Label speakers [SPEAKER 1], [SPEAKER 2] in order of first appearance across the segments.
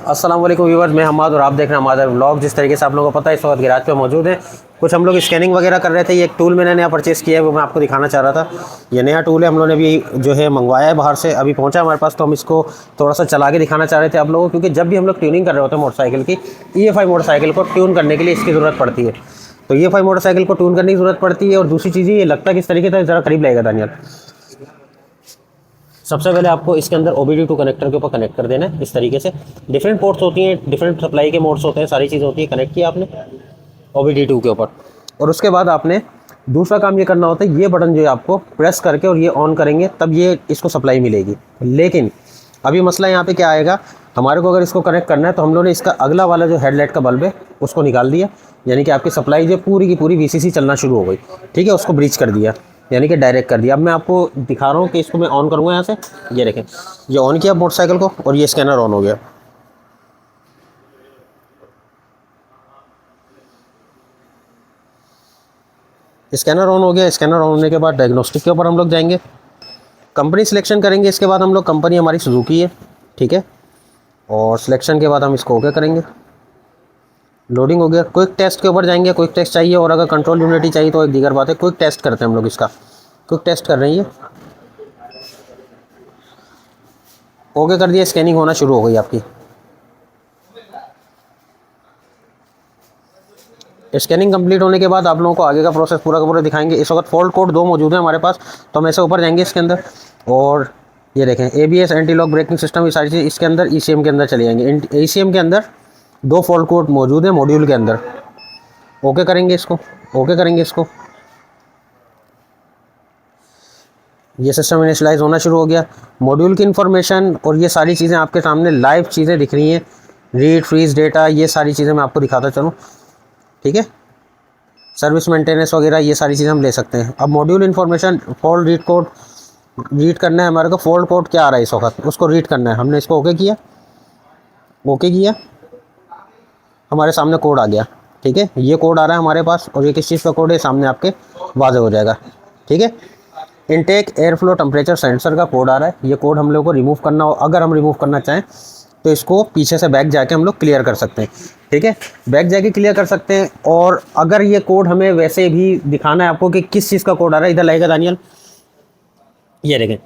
[SPEAKER 1] अस्सलाम वालेकुम व्यूअर्स, मैं हमाद और आप देख रहे हैं हमारा व्लॉग। जिस तरीके से आप लोगों को पता है इस वक्त गैराज पे मौजूद है। कुछ हम लोग स्कैनिंग वगैरह कर रहे थे। ये एक टूल मैंने नया परचेस किया है, वो मैं आपको दिखाना चाह रहा था। ये नया टूल है, हम लोगों ने अभी जो है मंगवाया है बाहर से, अभी पहुंचा हमारे पास, तो हम इसको थोड़ा सा चला के दिखाना चाह रहे थे आप लोगों को। क्योंकि जब भी हम लोग ट्यूनिंग कर रहे होते हैं मोटरसाइकिल की, EFI मोटरसाइकिल को ट्यून करने के लिए इसकी ज़रूरत पड़ती है। तो EFI मोटरसाइकिल को ट्यून करने की ज़रूरत पड़ती है। और दूसरी चीज़ ये लगता है किस तरीके से, ज़रा करीब लगेगा दानियल। सबसे पहले आपको इसके अंदर OBD2 कनेक्टर के ऊपर कनेक्ट कर देना है इस तरीके से। डिफरेंट पोर्ट्स होती हैं, डिफरेंट सप्लाई के मोड्स होते हैं, सारी चीज़ें होती है। कनेक्ट किया आपने OBD2 के ऊपर, और उसके बाद आपने दूसरा काम ये करना होता है, ये बटन जो है आपको प्रेस करके और ये ऑन करेंगे तब ये इसको सप्लाई मिलेगी। लेकिन अभी मसला यहाँ पे क्या आएगा, हमारे को अगर इसको कनेक्ट करना है तो हम लोगों ने इसका अगला वाला जो हेडलाइट का बल्ब है उसको निकाल दिया, यानी कि आपकी सप्लाई जो पूरी की पूरी VCC चलना शुरू हो गई। ठीक है, उसको ब्रीच कर दिया, यानी कि डायरेक्ट कर दिया। अब मैं आपको दिखा रहा हूँ कि इसको मैं ऑन करूँगा यहाँ से। ये देखें, ये ऑन किया मोटरसाइकिल को और ये स्कैनर ऑन हो गया। स्कैनर ऑन हो गया। स्कैनर ऑन होने के बाद डायग्नोस्टिक के ऊपर हम लोग जाएंगे, कंपनी सिलेक्शन करेंगे। इसके बाद हम लोग, कंपनी हमारी सुजुकी है, ठीक है। और सिलेक्शन के बाद हम इसको ओके करेंगे। लोडिंग हो गया। क्विक टेस्ट के ऊपर जाएंगे, क्विक टेस्ट चाहिए, और अगर कंट्रोल यूनिटी चाहिए तो एक दीगर बात है। क्विक टेस्ट करते हैं हम लोग इसका, क्विक टेस्ट कर रही है। ओके कर दिया, स्कैनिंग होना शुरू हो गई आपकी। स्कैनिंग कंप्लीट होने के बाद आप लोगों को आगे का प्रोसेस पूरा का पूरा दिखाएंगे। इस वक्त फॉल्ट कोड 2 मौजूद है हमारे पास, तो हम ऐसे ऊपर जाएंगे इसके अंदर, और ये देखें ABS anti lock braking system, ये सारी चीज़ इसके अंदर ECM के अंदर चले जाएंगे। ECM के अंदर 2 फॉल्ट कोड मौजूद है मॉड्यूल के अंदर। ओके करेंगे इसको, ओके करेंगे इसको। ये सिस्टम इनिशियलाइज होना शुरू हो गया। मॉड्यूल की इन्फॉर्मेशन और ये सारी चीज़ें आपके सामने लाइव चीज़ें दिख रही हैं। रीड फ्रीज डेटा, ये सारी चीज़ें मैं आपको दिखाता चलूँ, ठीक है। सर्विस मेंटेनेंस वगैरह ये सारी चीज़ें हम ले सकते हैं। अब module information, fault read code read करना है हमारे को। फॉल्ट कोड क्या आ रहा है इस वक्त, उसको रीड करना है। हमने इसको ओके किया, ओके किया, हमारे सामने कोड आ गया, ठीक है। ये कोड आ रहा है हमारे पास, और ये किस चीज़ का कोड है सामने आपके वाज़ेह हो जाएगा, ठीक है। Intake air flow temperature sensor का कोड आ रहा है। ये कोड हम लोग को रिमूव करना हो, अगर हम रिमूव करना चाहें तो इसको पीछे से बैक जाके हम लोग क्लियर कर सकते हैं, ठीक है। बैक जाके क्लियर कर सकते हैं। और अगर ये कोड हमें वैसे भी दिखाना है आपको कि किस चीज़ का कोड आ रहा है, इधर लगेगा दानियल, ये देखें,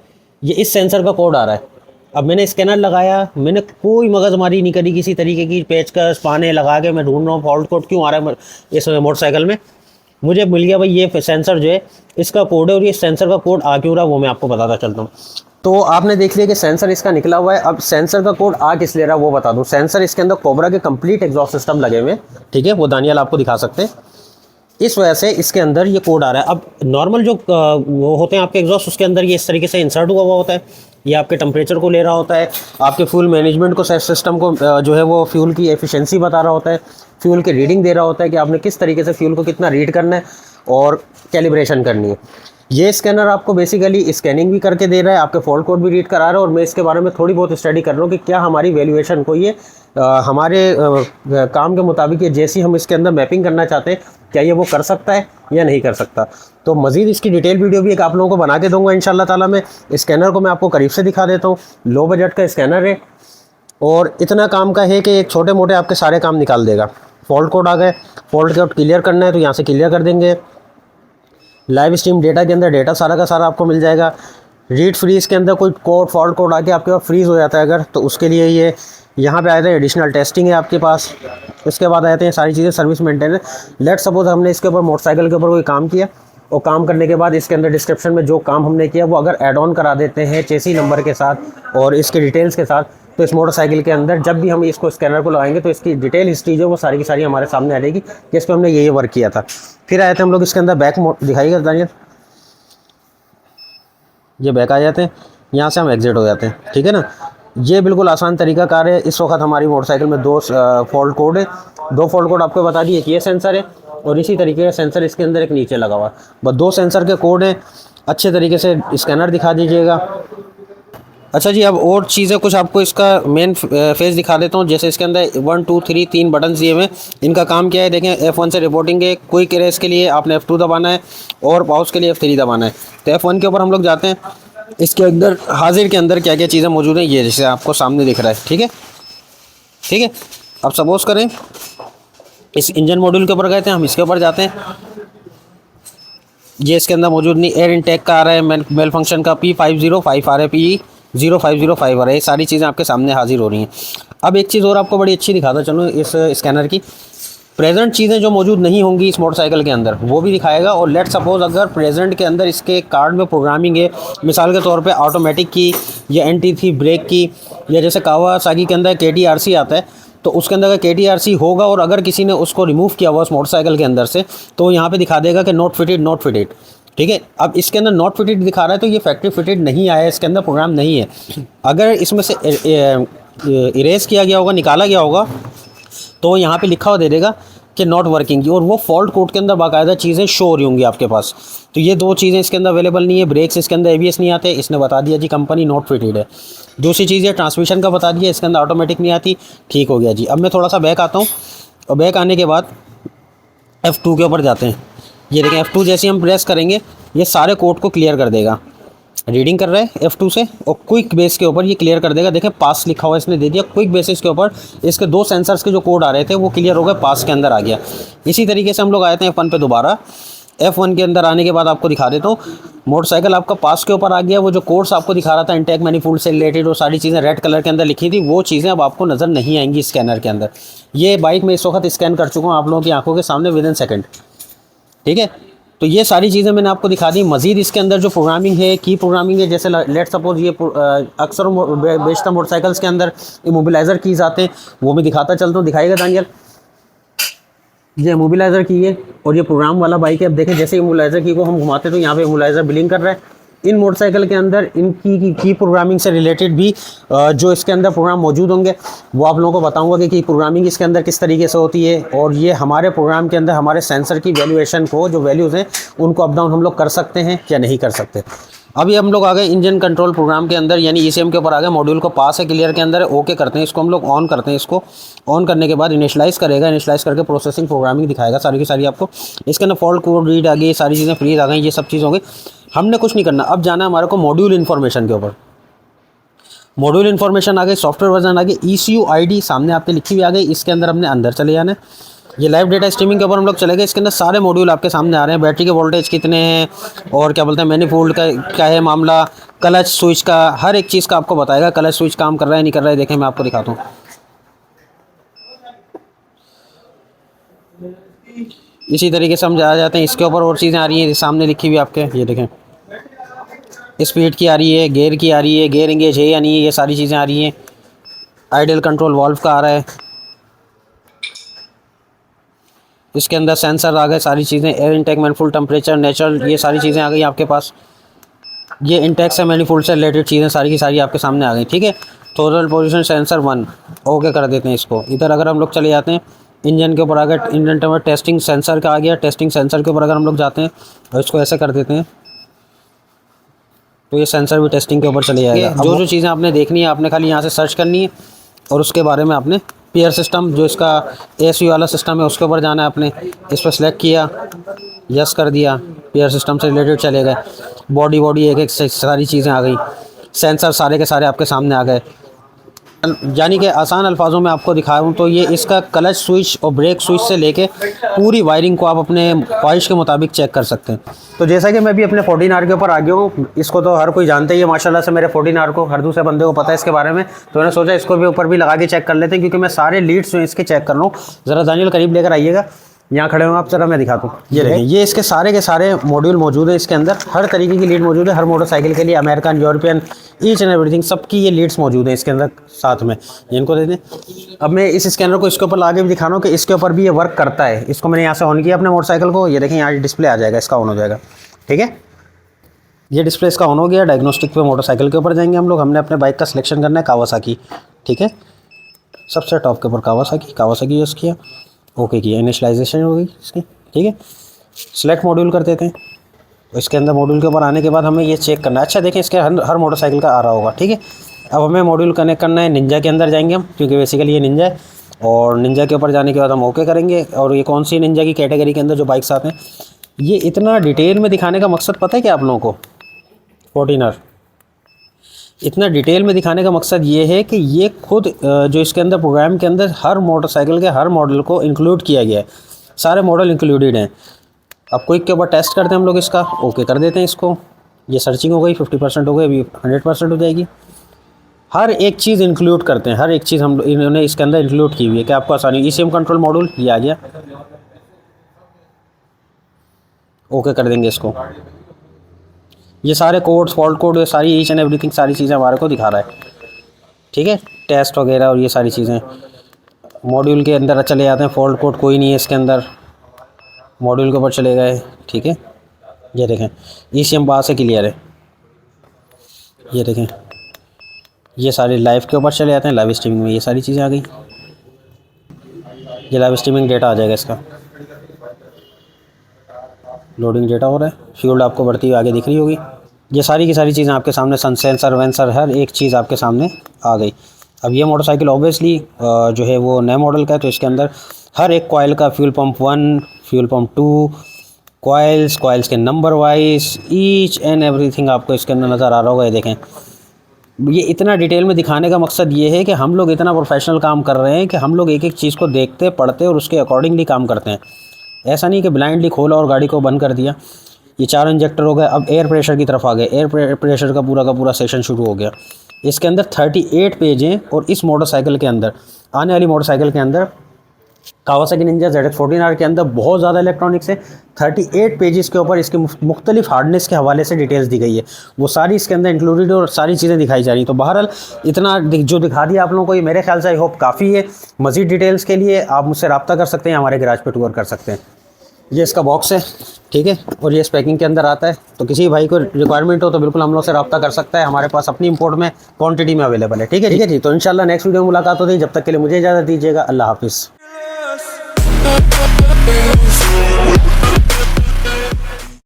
[SPEAKER 1] ये इस सेंसर का कोड आ रहा है। अब मैंने स्कैनर लगाया, मैंने कोई मगजमारी नहीं करी किसी तरीके की, पेचकस पाने लगा के मैं ढूंढ रहा हूँ फॉल्ट कोड क्यों आ रहा है इस मोटरसाइकिल में। मुझे मिल गया भाई, ये सेंसर जो है इसका कोड है, और ये सेंसर का कोड आ क्यों रहा है वो मैं आपको बताता चलता हूँ। तो आपने देख लिया कि सेंसर इसका निकला हुआ है। अब सेंसर का कोड आ किस ले रहा है वो बता दूँ। सेंसर इसके अंदर कोबरा के कंप्लीट एग्जॉस्ट सिस्टम लगे हुए हैं, ठीक है, वो दानियाल आपको दिखा सकते हैं। इस वजह से इसके अंदर ये कोड आ रहा है। अब नॉर्मल जो वो होते हैं आपके एग्जॉस्ट, उसके अंदर ये इस तरीके से इंसर्ट हुआ होता है। ये आपके टेम्परेचर को ले रहा होता है, आपके फ्यूल मैनेजमेंट को, सिस्टम को जो है वो फ्यूल की एफिशिएंसी बता रहा होता है, फ्यूल की रीडिंग दे रहा होता है कि आपने किस तरीके से फ्यूल को कितना रीड करना है और कैलिब्रेशन करनी है। ये स्कैनर आपको बेसिकली स्कैनिंग भी करके दे रहा है, आपके फॉल्ट कोड भी रीड करा रहा है। और मैं इसके बारे में थोड़ी बहुत स्टडी कर रहा हूँ कि क्या हमारी वैल्यूएशन को ये हमारे काम के मुताबिक, ये जैसी हम इसके अंदर मैपिंग करना चाहते हैं, क्या ये वो कर सकता है या नहीं कर सकता। तो मज़ीद इसकी डिटेल वीडियो भी एक आप लोगों को बना के दूंगा इंशाल्लाह ताला। मैं स्कैनर को मैं आपको करीब से दिखा देता हूँ। लो बजट का स्कैनर है और इतना काम का है कि एक छोटे मोटे आपके सारे काम निकाल देगा। फॉल्ट कोड आ गए, फॉल्ट कोड क्लियर करना है तो यहाँ से क्लियर कर देंगे। लाइव स्ट्रीम डेटा के अंदर डेटा सारा का सारा आपको मिल जाएगा। रीड फ्रीज के अंदर कोई कोड फॉल्ट कोड आके आपके पास फ्रीज़ हो जाता है अगर, तो उसके लिए ये यहाँ पे आए थे एडिशनल टेस्टिंग है आपके पास। उसके बाद आते हैं सारी चीज़ें सर्विस मेंटेनेंस। लेट सपोज हमने इसके ऊपर मोटरसाइकिल के ऊपर कोई काम किया, और काम करने के बाद इसके अंदर डिस्क्रिप्शन में जो काम हमने किया वो अगर ऐड ऑन करा देते हैं चेसी नंबर के साथ और इसके डिटेल्स के साथ, तो इस मोटरसाइकिल के अंदर जब भी हम इसको स्कैनर को लगाएंगे तो इसकी डिटेल हिस्ट्री जो वो सारी की सारी हमारे सामने आ जाएगी कि इस पर हमने ये वर्क किया था। फिर आए थे हम लोग इसके अंदर बैक दिखाइएगा दानियल, ये बैक आ जाते हैं, यहाँ से हम एग्जिट हो जाते हैं, ठीक है ना। ये बिल्कुल आसान तरीका कार है। इस वक्त हमारी मोटरसाइकिल में 2 फॉल्ट कोड है। 2 फॉल्ट कोड आपको बता दिए कि ये सेंसर है, और इसी तरीके का सेंसर इसके अंदर एक नीचे लगा हुआ है। बस 2 सेंसर के कोड हैं। अच्छे तरीके से स्कैनर दिखा दीजिएगा। अच्छा जी, अब और चीज़ें कुछ आपको इसका मेन फेस दिखा देता हूँ। जैसे इसके अंदर 1 2 3 3 बटन दिए हुए हैं। इनका काम क्या है देखें। F1 से रिपोर्टिंग है, क्विक रेस के लिए आपने F2 दबाना है, और पाउस के लिए F3 दबाना है। तो F1 के ऊपर हम लोग जाते हैं। इसके अंदर हाजिर के अंदर क्या क्या चीज़ें मौजूद हैं ये जैसे आपको सामने दिख रहा है, ठीक है। ठीक है। अब सपोज करें इस इंजन मॉड्यूल के ऊपर गए थे, हम इसके ऊपर जाते हैं। ये इसके अंदर मौजूद नहीं, एयर इनटेक का आ रहा है, मेल फंक्शन का P505 आ रहा है, P0505 आ रहा है। ये सारी चीज़ें आपके सामने हाजिर हो रही हैं। अब एक चीज़ और आपको बड़ी अच्छी दिखाता चलूँ इस स्कैनर की, प्रेजेंट चीज़ें जो मौजूद नहीं होंगी इस मोटरसाइकिल के अंदर वो भी दिखाएगा। और लेट सपोज अगर प्रेजेंट के अंदर इसके कार्ड में प्रोग्रामिंग है, मिसाल के तौर पे ऑटोमेटिक की या NT3 ब्रेक की, या जैसे कावासाकी के अंदर KTRC आता है, तो उसके अंदर अगर KTRC होगा और अगर किसी ने उसको रिमूव किया हुआ उस मोटरसाइकिल के अंदर से, तो यहाँ पे दिखा देगा कि नॉट फिटेड, नॉट फिटेड। ठीक है। अब इसके अंदर नॉट फिटेड दिखा रहा है तो ये फैक्ट्री फिटेड नहीं आया है, इसके अंदर प्रोग्राम नहीं है। अगर इसमें से इरेज किया गया होगा, निकाला गया होगा, तो यहाँ पे लिखा हुआ दे देगा कि नॉट वर्किंग, और वो फॉल्ट कोड के अंदर बाकायदा चीज़ें शो हो रही होंगी आपके पास। तो ये दो चीज़ें इसके अंदर अवेलेबल नहीं है। ब्रेक्स इसके अंदर ABS नहीं आते, इसने बता दिया जी कंपनी नॉट फिटेड है। दूसरी चीज़ है ट्रांसमिशन का बता दिया, इसके अंदर ऑटोमेटिक नहीं आती, ठीक हो गया जी। अब मैं थोड़ा सा बैक आता हूँ, और बैक आने के बाद F2 के ऊपर जाते हैं। ये देखें F2 जैसे हम प्रेस करेंगे ये सारे कोड को क्लियर कर देगा। रीडिंग कर रहा है F2 से, और क्विक बेस के ऊपर ये क्लियर कर देगा। देखें पास लिखा हुआ इसने दे दिया, क्विक बेसिस के ऊपर इसके दो सेंसर्स के जो कोड आ रहे थे वो क्लियर हो गए, पास के अंदर आ गया। इसी तरीके से हम लोग आए थे F1 पे दोबारा। F1 के अंदर आने के बाद आपको दिखा देता हूँ, मोटरसाइकिल आपका पास के ऊपर आ गया। वो जो कोड्स आपको दिखा रहा था इंटेक मैनिफोल्ड से रिलेटेड, वो सारी चीज़ें रेड कलर के अंदर लिखी थी, वो चीज़ें अब आपको नज़र नहीं आएंगी स्कैनर के अंदर। ये बाइक में इस वक्त स्कैन कर चुका हूँ आप लोगों की आंखों के सामने विद इन सेकेंड। ठीक है। तो ये सारी चीज़ें मैंने आपको दिखा दी। मज़ीद इसके अंदर जो प्रोग्रामिंग है, की प्रोग्रामिंग है, जैसे लेट सपोज ये अक्सर बेशतर मोटरसाइकिल्स के अंदर इमोबिलाइज़र कीज़ आते हैं, वो मैं दिखाता चलता हूँ। दिखाएगा दानियल, ये इमोबिलाइज़र की है और ये प्रोग्राम वाला बाइक है। अब देखें जैसे इमोबिलाइज़र की को हम घुमाते तो यहाँ पे इमोबिलाइज़र बिलिंग कर रहा है। इन मोटरसाइकिल के अंदर इनकी की प्रोग्रामिंग से रिलेटेड भी जो इसके अंदर प्रोग्राम मौजूद होंगे वो आप लोगों को बताऊंगा कि प्रोग्रामिंग इसके अंदर किस तरीके से होती है, और ये हमारे प्रोग्राम के अंदर हमारे सेंसर की वैल्यूएशन को, जो वैल्यूज़ हैं उनको अप डाउन हम लोग कर सकते हैं या नहीं कर सकते। अभी हम लोग आ गए इंजन कंट्रोल प्रोग्राम के अंदर, यानी ECM के ऊपर आ गए। मॉड्यूल को पास है, क्लियर के अंदर है, ओके करते हैं। इसको हम लोग ऑन करते हैं। इसको ऑन करने के बाद इनिशलाइज करेगा, इनिशलाइज करके प्रोसेसिंग प्रोग्रामिंग दिखाएगा सारी की सारी आपको। इसके अंदर फॉल्ट कोड रीड आ गई, सारी चीज़ें फ्रीज आ गई, ये सब चीज़ हो गई। हमने कुछ नहीं करना, अब जाना है हमारे को मॉड्यूल इन्फॉर्मेशन के ऊपर। मॉड्यूल इन्फॉर्मेशन आ गई, सॉफ्टवेयर वर्जन आ गई, ECU ID सामने आपके लिखी हुई आ गई। इसके अंदर हमने अंदर चले जाना है। ये लाइव डेटा स्ट्रीमिंग के ऊपर हम लोग चले गए। इसके अंदर सारे मॉड्यूल आपके सामने आ रहे हैं। बैटरी के वोल्टेज कितने हैं, और क्या बोलते हैं मैनिफोल्ड का क्या है मामला, क्लच स्विच का, हर एक चीज़ का आपको बताएगा। क्लच स्विच काम कर रहा है नहीं कर रहा है, देखें मैं आपको दिखाता हूँ। इसी तरीके से हम जा जाते हैं इसके ऊपर, और चीज़ें आ रही हैं सामने लिखी हुई आपके। ये देखें स्पीड की आ रही है, गेयर की आ रही है, गेयर इंगेज है या नहीं है, ये सारी चीज़ें आ रही हैं। आइडल कंट्रोल वाल्व का आ रहा है। इसके अंदर सेंसर आ गए, सारी चीज़ें, air intake manifold, temperature, natural, ये सारी चीज़ें आ गई आपके पास। ये इनटेक से मैनिफोल्ड से रिलेटेड चीज़ें सारी की सारी आपके सामने आ गई। ठीक है। टोटल पोजीशन सेंसर 1 ओके कर देते हैं इसको। इधर अगर हम लोग चले जाते हैं इंजन के ऊपर आ गया, इंजन टर्म टेस्टिंग सेंसर का आ गया। टेस्टिंग सेंसर के ऊपर अगर हम लोग जाते हैं और इसको ऐसे कर देते हैं तो ये सेंसर भी टेस्टिंग के ऊपर चले जाएगा। जो जो चीज़ें आपने देखनी है आपने खाली यहाँ से सर्च करनी है, और उसके बारे में आपने पेयर सिस्टम जो इसका ASU वाला सिस्टम है उसके ऊपर जाना है। आपने इस पर सेलेक्ट किया, यस कर दिया, पेयर सिस्टम से रिलेटेड चले गए। बॉडी एक एक सारी चीज़ें आ गई, सेंसर सारे के सारे आपके सामने आ गए। यानी कि आसान अल्फाजों में आपको दिखाऊं तो ये इसका क्लच स्विच और ब्रेक स्विच से लेके पूरी वायरिंग को आप अपने ख्वाहिश के मुताबिक चेक कर सकते हैं। तो जैसा कि मैं भी अपने 14R के ऊपर आ गया हूँ, इसको तो हर कोई जानते ही है माशाल्लाह से। मेरे 14R को हर दूसरे बंदे को पता है इसके बारे में, तो मैंने सोचा इसको भी ऊपर भी लगा के चेक कर लेते हैं, क्योंकि मैं सारे लीड्स जो इसके चेक कर रहा हूँ। ज़रा दानियल करीब लेकर आइएगा, यहाँ खड़े हो आप, जरा मैं दिखाता हूँ। ये देखें, ये इसके सारे के सारे मॉड्यूल मौजूद है इसके अंदर। हर तरीके की लीड मौजूद है हर मोटरसाइकिल के लिए, American, European, each and everything, सबकी ये लीड्स मौजूद है इसके अंदर साथ में। इनको दे दें। अब मैं इस स्कैनर को इसके ऊपर ला के भी दिखा रहा हूँ कि इसके ऊपर भी ये वर्क करता है। इसको मैंने यहाँ से ऑन किया अपने मोटरसाइकिल को, ये देखें यहाँ डिस्प्ले आ जाएगा, इसका ऑन हो जाएगा। ठीक है, ये डिस्प्ले इसका ऑन हो गया। डायग्नोस्टिक पे मोटरसाइकिल के ऊपर जाएंगे हम लोग। हमने अपने बाइक का सिलेक्शन करना है कावासाकी। ठीक है, सबसे टॉप के ऊपर कावासाकी यूज़ किया, ओके किया, इनिशियलाइजेशन हो गई इसकी। ठीक है, सिलेक्ट मॉड्यूल कर देते हैं। इसके अंदर मॉड्यूल के ऊपर आने के बाद हमें ये चेक करना है। अच्छा देखें, इसके हर मोटरसाइकिल का आ रहा होगा। ठीक है, अब हमें मॉड्यूल कनेक्ट करना है। निंजा के अंदर जाएंगे हम, क्योंकि बेसिकली ये निंजा है, और निंजा के ऊपर जाने के बाद हम ओके करेंगे। और ये कौन सी निंजा की कैटेगरी के अंदर जो बाइक्स आते हैं, ये इतना डिटेल में दिखाने का मकसद पता है क्या आप लोगों को? 14R इतना डिटेल में दिखाने का मकसद ये है कि ये खुद जो इसके अंदर प्रोग्राम के अंदर हर मोटरसाइकिल के हर मॉडल को इंक्लूड किया गया है, सारे मॉडल इंक्लूडेड हैं। अब क्विक के ऊपर टेस्ट करते हैं हम लोग इसका, ओके कर देते हैं इसको। ये सर्चिंग हो गई, 50% हो गई, अभी 100% हो जाएगी। हर एक चीज़ इंक्लूड करते हैं, हर एक चीज़ हम इन्होंने इसके अंदर इंक्लूड की हुई है कि आपको आसानी। ECM कंट्रोल मॉड्यूल ये आ गया, ओके कर देंगे इसको। ये सारे कोड्स, फॉल्ट कोड, सारी ईच एंड एवरीथिंग, सारी चीज़ें हमारे को दिखा रहा है, ठीक है। टेस्ट वगैरह और ये सारी चीज़ें मॉड्यूल के अंदर चले जाते हैं। फॉल्ट कोड कोई नहीं है इसके अंदर, मॉड्यूल के ऊपर चले गए, ठीक है। ये देखें ECM बाहर से क्लियर है। ये देखें ये सारे लाइव के ऊपर चले जाते हैं, लाइव स्ट्रीमिंग में ये सारी चीज़ें आ गई। ये लाइव स्ट्रीमिंग डेटा आ जाएगा इसका, लोडिंग डेटा हो रहा है, फ्यूल आपको बढ़ती हुई आगे दिख रही होगी। ये सारी की सारी चीज़ें आपके सामने, सेंसर वेंसर हर एक चीज़ आपके सामने आ गई। अब ये मोटरसाइकिल ऑब्वियसली जो है वो नए मॉडल का है, तो इसके अंदर हर एक कॉइल का फ्यूल पंप 1, फ्यूल पंप 2, कॉइल्स के number wise each and everything आपको इसके अंदर नज़र आ रहा होगा। ये देखें, ये इतना डिटेल में दिखाने का मकसद ये है कि हम लोग इतना प्रोफेशनल काम कर रहे हैं कि हम लोग एक एक चीज़ को देखते, पढ़ते और उसके अकॉर्डिंगली काम करते हैं। ऐसा नहीं कि ब्लाइंडली खोला और गाड़ी को बंद कर दिया। ये 4 इंजेक्टर हो गए। अब एयर प्रेशर की तरफ आ गए, एयर प्रेशर का पूरा सेशन शुरू हो गया। इसके अंदर 38 पेज हैं और इस मोटरसाइकिल के अंदर, आने वाली मोटरसाइकिल के अंदर कावासाकी निंजा ZX14R के अंदर बहुत ज़्यादा इलेक्ट्रॉनिक्स है। 38 पेजेस के ऊपर इसके मुख्तलिफ हार्डनेस के हवाले से डिटेल्स दी गई है, वो सारी इसके अंदर इंक्लूडेड और सारी चीज़ें दिखाई जा रही हैं। तो बहरहाल इतना जो दिखा दिया आप लोगों को, ये मेरे ख्याल से आई होप काफ़ी है। मज़ीद डिटेल्स के लिए आप मुझसे रब्ता कर सकते हैं, हमारे गैराज पे टूर कर सकते हैं। ये इसका बॉक्स है, ठीक है, और ये इस पैकिंग के अंदर आता है। तो किसी भाई को रिक्वायरमेंट हो तो बिल्कुल हम लोग से रब्ता कर सकता है, हमारे पास अपनी इंपोर्ट में क्वांटिटी में अवेलेबल है, ठीक है जी। तो इंशाल्लाह नेक्स्ट वीडियो में मुलाकात होती है, जब तक के लिए मुझे इजाज़त दीजिएगा। अल्लाह हाफिज़।